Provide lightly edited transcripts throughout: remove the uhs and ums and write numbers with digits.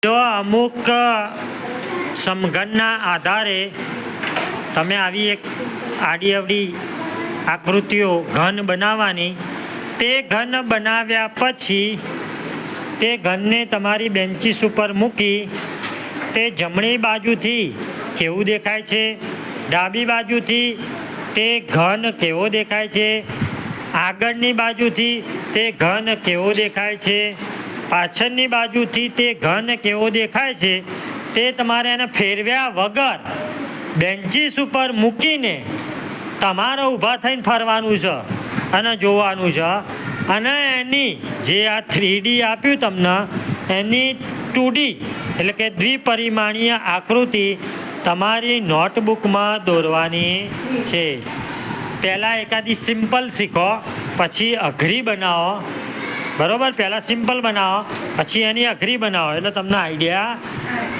જો અમુક સમઘનના આધારે તમે આવી એક આડી અવડી આકૃતિઓ ઘન બનાવવાની, તે ઘન બનાવ્યા પછી તે ઘનને તમારી બેન્ચીસ ઉપર મૂકી તે જમણી બાજુથી કેવું દેખાય છે, ડાબી બાજુથી તે ઘન કેવો દેખાય છે, આગળની બાજુથી તે ઘન કેવો દેખાય છે, પાછળની બાજુથી તે ઘન કેવો દેખાય છે, તે તમારે એને ફેરવ્યા વગર બેન્ચીસ ઉપર મૂકીને તમારે ઊભા થઈને ફરવાનું છે અને જોવાનું છે. અને એની જે આ 3D આપ્યું તમને એની 2D એટલે કે દ્વિપરિમાણીય આકૃતિ તમારી નોટબુકમાં દોરવાની છે. પહેલાં એકાદી સિમ્પલ શીખો, પછી અઘરી બનાવો. બરાબર? પહેલાં સિમ્પલ બનાવો, પછી એની અઘરી બનાવો, એટલે તમને આઈડિયા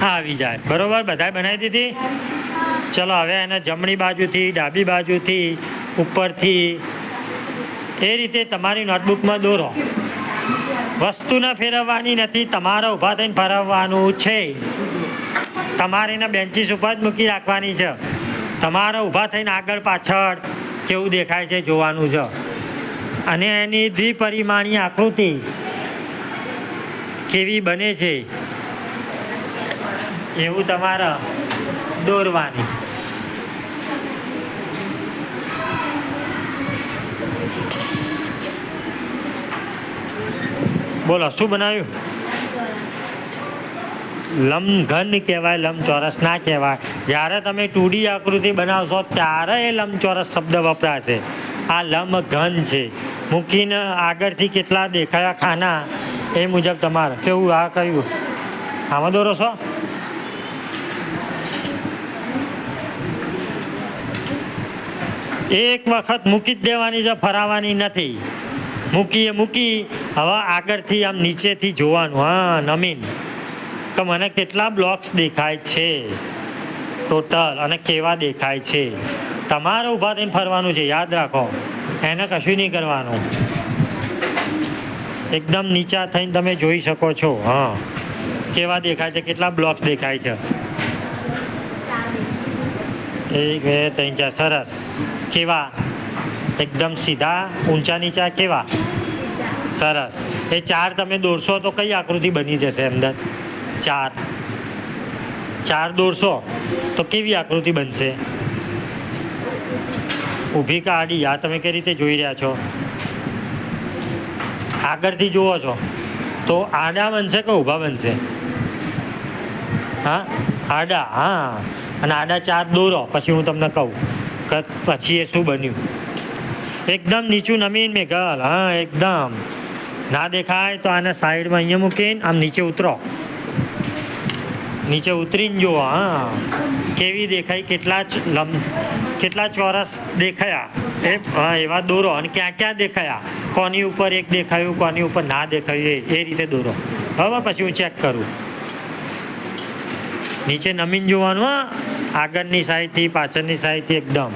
આવી જાય. બરાબર? બધાએ બનાવી દીધી? ચલો હવે એને જમણી બાજુથી, ડાબી બાજુથી, ઉપરથી એ રીતે તમારી નોટબુકમાં દોરો. વસ્તુને ફેરવવાની નથી, તમારે ઊભા થઈને ફરવવાનું છે. તમારે એને બેન્ચીસ ઉપર જ મૂકી રાખવાની છે. તમારે ઊભા થઈને આગળ પાછળ કેવું દેખાય છે જોવાનું છે. અને એની દ્વિપરિમાણીય આકૃતિ કેવી બને છે એવું તમારે દોરવાની. બોલો શું બનાવ્યું? લંબઘન કહેવાય, લંબચોરસ ના કહેવાય. જ્યારે તમે 2D આકૃતિ બનાવશો ત્યારે એ લંબચોરસ શબ્દ વપરાશે. આ લંબઘન છે. મૂકીને આગળથી કેટલા દેખાયા ખાના એ મુજબ તમારે કેવું. આ કયું આમાં દોરો છો? એક વખત મૂકી જ દેવાની છે, ફરાવાની નથી. મૂકી હવે આગળથી આમ નીચેથી જોવાનું. હા, નમીન કે મને કેટલા બ્લોક્સ દેખાય છે ટોટલ અને કેવા દેખાય છે. તમારે ઊભા થઈને ફરવાનું છે, યાદ રાખો. એને કશું નહીં કરવાનું. એકદમ નીચા થઈને તમે જોઈ શકો છો. હા, કેવા દેખાય છે, કેટલા બ્લોક્સ દેખાય છે. 1 2 3 4. સરસ. કેવા? એકદમ સીધા, ઊંચા નીચા કેવા? સરસ. એ 4 તમે દોરશો તો કઈ આકૃતિ બની જશે અંદર? 4 દોરશો તો કેવી આકૃતિ બનશે? ઊભી કે આડી? આ તમે કઈ રીતે જોઈ રહ્યા છો? આગળથી જુઓ છો તો આડા બનશે કે ઊભા બનશે? હા, આડા. હા, અને આડા 4 દોરો પછી હું તમને કહું કે પછી એ શું બન્યું. એકદમ નીચું નમીન મેઘલ. હા, એકદમ ના દેખાય તો આને સાઈડમાં અહીંયા મૂકીને આમ નીચે ઉતરો. નીચે ઉતરીને જુઓ. હા, કેવી દેખાય, કેટલા ચોરસ દેખાયા એ. હા, એવા દોરો. અને ક્યાં ક્યાં દેખાયા, કોની ઉપર એક દેખાયું, કોની ઉપર ના દેખાયું, એ રીતે દોરો. હવે પછી હું ચેક કરું. નીચે નમીન જોવાનું. હા, આગળની સાઈડથી, પાછળની સાઈડથી એકદમ.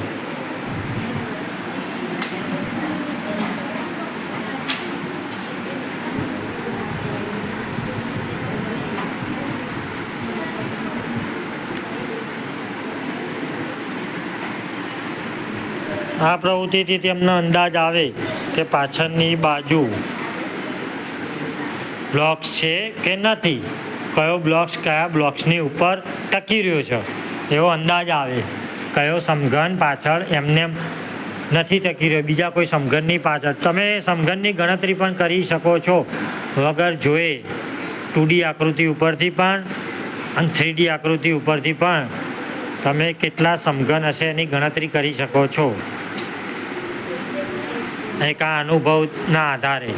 આ પ્રવૃત્તિથી તેમને અંદાજ આવે કે પાછળની બાજુ બ્લોક્સ છે કે નથી, કયો બ્લોક્સ કયા બ્લોક્સની ઉપર ટકી રહ્યો છે એવો અંદાજ આવે. કયો સમઘન પાછળ એમને નથી ટકી રહ્યો, બીજા કોઈ સમઘનની પાછળ. તમે સમઘનની ગણતરી પણ કરી શકો છો વગર જોએ, 2D આકૃતિ ઉપરથી પણ અને 3D આકૃતિ ઉપરથી પણ તમે કેટલા સમઘન હશે એની ગણતરી કરી શકો છો એક આ અનુભવના આધારે.